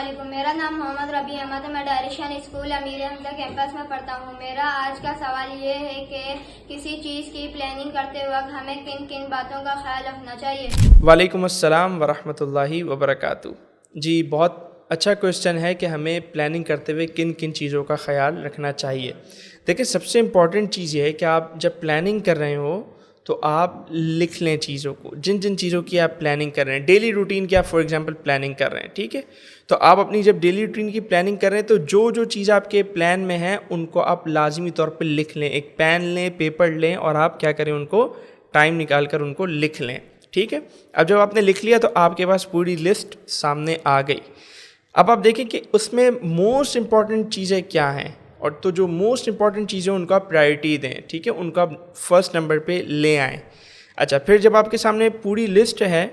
वालेकुम। मेरा नाम मोहम्मद रबी अहमद है। मैं direction school Amir Hamza campus में पढ़ता हूँ। मेरा आज का सवाल ये है कि किसी चीज़ की प्लानिंग करते वक्त हमें किन किन बातों का ख्याल रखना चाहिए। वालेकुम अस्सलाम वरहमतुल्लाहि वबरकातुहू। जी, बहुत अच्छा क्वेश्चन है कि हमें प्लानिंग करते हुए किन किन चीज़ों का ख्याल रखना चाहिए। देखिए, सबसे इम्पॉर्टेंट चीज़ ये है कि आप जब प्लानिंग कर रहे हो तो आप लिख लें चीज़ों को, जिन जिन चीज़ों की आप प्लानिंग कर रहे हैं। डेली रूटीन की आप फॉर एग्जांपल प्लानिंग कर रहे हैं, ठीक है, तो आप अपनी जब डेली रूटीन की प्लानिंग कर रहे हैं तो जो जो चीज़ आपके प्लान में है उनको आप लाजमी तौर पे लिख लें। एक पेन लें, पेपर लें और आप क्या करें, उनको टाइम निकाल कर उनको लिख लें, ठीक है। अब जब आपने लिख लिया तो आपके पास पूरी लिस्ट सामने आ गई। अब आप देखें कि उसमें मोस्ट इम्पॉर्टेंट चीज़ें क्या हैं, और तो जो मोस्ट इम्पॉर्टेंट चीज़ें उनको आप प्रायोरिटी दें, ठीक है, उनको आप फर्स्ट नंबर पे ले आएँ। अच्छा, फिर जब आपके सामने पूरी लिस्ट है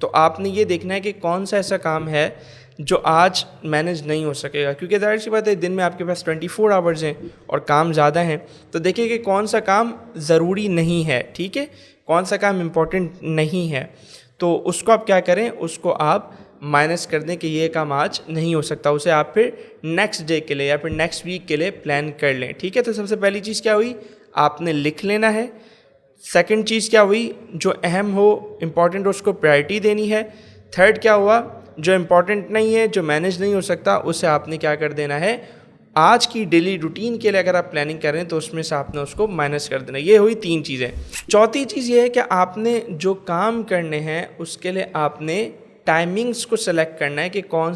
तो आपने ये देखना है कि कौन सा ऐसा काम है जो आज मैनेज नहीं हो सकेगा, क्योंकि ज़ाहिर सी बात है दिन में आपके पास 24 आवर्स हैं और काम ज़्यादा हैं। तो देखिए कि कौन सा काम ज़रूरी नहीं है, ठीक है, कौन सा काम इम्पॉर्टेंट नहीं है, तो उसको आप क्या करें, उसको आप माइनस कर दें कि ये काम आज नहीं हो सकता। उसे आप फिर नेक्स्ट डे के लिए या फिर नेक्स्ट वीक के लिए प्लान कर लें, ठीक है। तो सबसे पहली चीज़ क्या हुई, आपने लिख लेना है। सेकंड चीज़ क्या हुई, जो अहम हो, इम्पॉर्टेंट हो, उसको प्रायोरिटी देनी है। थर्ड क्या हुआ, जो इम्पॉर्टेंट नहीं है, जो मैनेज नहीं हो सकता, उसे आपने क्या कर देना है, आज की डेली रूटीन के लिए अगर आप प्लानिंग कर रहे हैं तो उसमें से आपने उसको माइनस कर देना। ये हुई 3 चीज़ें। चौथी चीज़ ये है कि आपने जो काम करने हैं उसके लिए आपने टाइमिंग्स को सेलेक्ट करना है कि कौन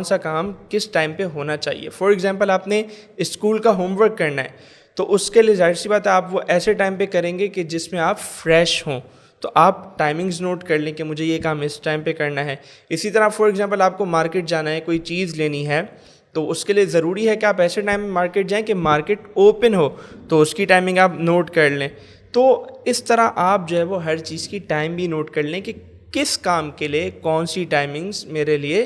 सा काम किस टाइम पे होना चाहिए। फॉर एग्जांपल, आपने स्कूल का होमवर्क करना है तो उसके लिए ज़ाहिर सी बात है आप वो ऐसे टाइम पे करेंगे कि जिसमें आप फ्रेश हों, तो आप टाइमिंग्स नोट कर लें कि मुझे ये काम इस टाइम पे करना है। इसी तरह फॉर एग्जांपल आपको मार्केट जाना है, कोई चीज़ लेनी है, तो उसके लिए ज़रूरी है कि आप ऐसे टाइम में मार्केट जाएं कि मार्केट ओपन हो, तो उसकी टाइमिंग आप नोट कर लें। तो इस तरह आप जो है वो हर चीज़ की टाइम भी नोट कर लें कि किस काम के लिए कौन सी टाइमिंग्स मेरे लिए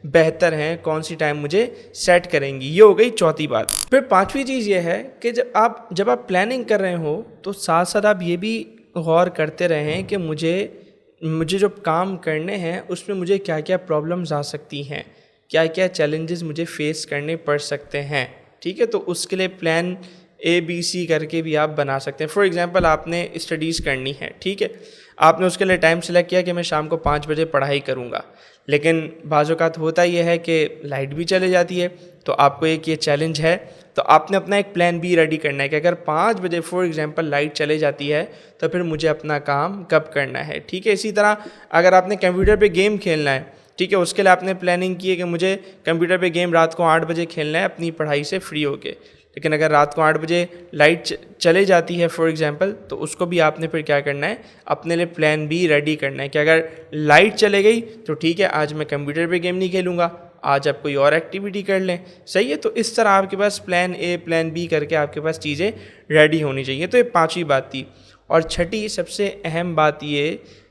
बेहतर हैं, कौन सी टाइम मुझे सेट करेंगी। ये हो गई चौथी बात। फिर पांचवी चीज़ ये है कि जब आप प्लानिंग कर रहे हो तो साथ साथ आप ये भी गौर करते रहें कि मुझे जो काम करने हैं उसमें मुझे क्या क्या प्रॉब्लम्स आ सकती हैं, क्या क्या चैलेंजेस मुझे फेस करने पड़ सकते हैं, ठीक है। तो उसके लिए प्लान ABC करके भी आप बना सकते हैं। फॉर एग्जांपल, आपने स्टडीज़ करनी है, ठीक है, आपने उसके लिए टाइम सेलेक्ट किया कि मैं शाम को 5 बजे पढ़ाई करूँगा, लेकिन बाज़ औक़ात होता ये है कि लाइट भी चले जाती है, तो आपको एक ये चैलेंज है, तो आपने अपना एक प्लान B रेडी करना है कि अगर 5 बजे फॉर एग्जांपल लाइट चले जाती है तो फिर मुझे अपना काम कब करना है, ठीक है। इसी तरह अगर आपने कंप्यूटर पे गेम खेलना है, ठीक है, उसके लिए आपने प्लानिंग की है कि मुझे कंप्यूटर पे गेम रात को 8 बजे खेलना है अपनी पढ़ाई से फ्री होके, लेकिन अगर रात को 8 बजे लाइट चले जाती है फॉर एग्जांपल, तो उसको भी आपने फिर क्या करना है, अपने लिए प्लान B रेडी करना है कि अगर लाइट चले गई तो ठीक है, आज मैं कंप्यूटर पे गेम नहीं खेलूँगा, आज आप कोई और एक्टिविटी कर लें, सही है। तो इस तरह आपके पास प्लान A प्लान B करके आपके पास चीज़ें रेडी होनी चाहिए। तो ये पांचवी बात थी। और छठी सबसे अहम बात ये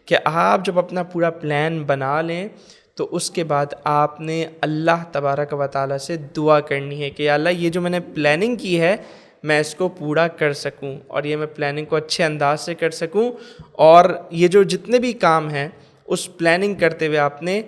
कि आप जब अपना पूरा प्लान बना लें तो उसके बाद आपने अल्लाह तबारक व तआला से दुआ करनी है कि अल्लाह, ये जो मैंने प्लानिंग की है मैं इसको पूरा कर सकूं और ये मैं प्लानिंग को अच्छे अंदाज से कर सकूं, और ये जो जितने भी काम हैं उस प्लानिंग करते हुए आपने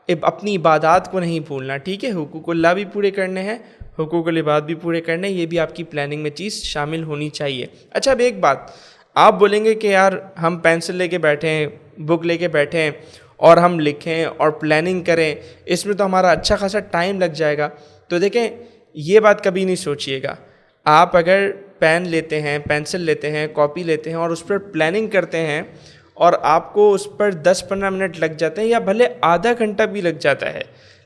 अपनी इबादत को नहीं भूलना, ठीक है। हुकूकुल्लाह भी पूरे करने हैं, हुकूकुल इबाद भी पूरे करने हैं, ये भी आपकी प्लानिंग में चीज़ शामिल होनी चाहिए। अच्छा, अब एक बात, आप बोलेंगे कि यार हम पेंसिल लेके बैठे हैं, बुक लेके बैठे हैं और हम लिखें और प्लानिंग करें, इसमें तो हमारा अच्छा खासा टाइम लग जाएगा। तो देखें, ये बात कभी नहीं सोचिएगा। आप अगर पेन लेते हैं, पेंसिल लेते हैं, कॉपी लेते हैं और उस पर प्लानिंग करते हैं और आपको उस पर 10-15 मिनट लग जाते हैं या भले आधा घंटा भी लग जाता है,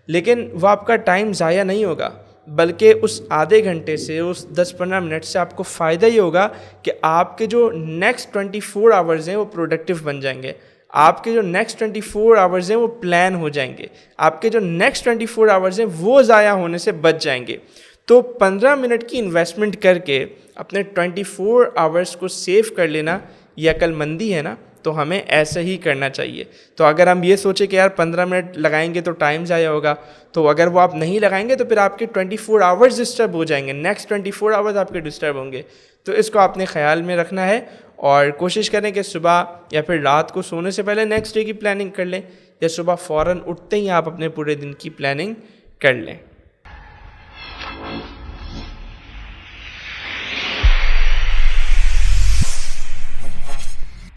लेकिन वो आपका टाइम ज़ाया नहीं होगा, बल्कि उस आधे घंटे से, उस 10-15 मिनट से आपको फ़ायदा ये होगा कि आपके जो नेक्स्ट 24 आवर्स हैं वो प्रोडक्टिव बन जाएंगे, आपके जो नेक्स्ट 24 आवर्स हैं वो प्लान हो जाएंगे, आपके जो नेक्स्ट 24 आवर्स हैं वो ज़ाया होने से बच जाएंगे। तो 15 मिनट की इन्वेस्टमेंट करके अपने 24 आवर्स को सेव कर लेना, ये अक्लमंदी है ना। تو ہمیں ایسے ہی کرنا چاہیے. تو اگر ہم یہ سوچیں کہ یار 15 منٹ لگائیں گے تو ٹائم ضائع ہوگا, تو اگر وہ آپ نہیں لگائیں گے تو پھر آپ کے 24 آورز ڈسٹرب ہو جائیں گے, نیکسٹ 24 آورز آپ کے ڈسٹرب ہوں گے. تو اس کو آپ نے خیال میں رکھنا ہے, اور کوشش کریں کہ صبح یا پھر رات کو سونے سے پہلے نیکسٹ ڈے کی پلاننگ کر لیں, یا صبح فوراً اٹھتے ہی آپ اپنے پورے دن کی پلاننگ کر لیں.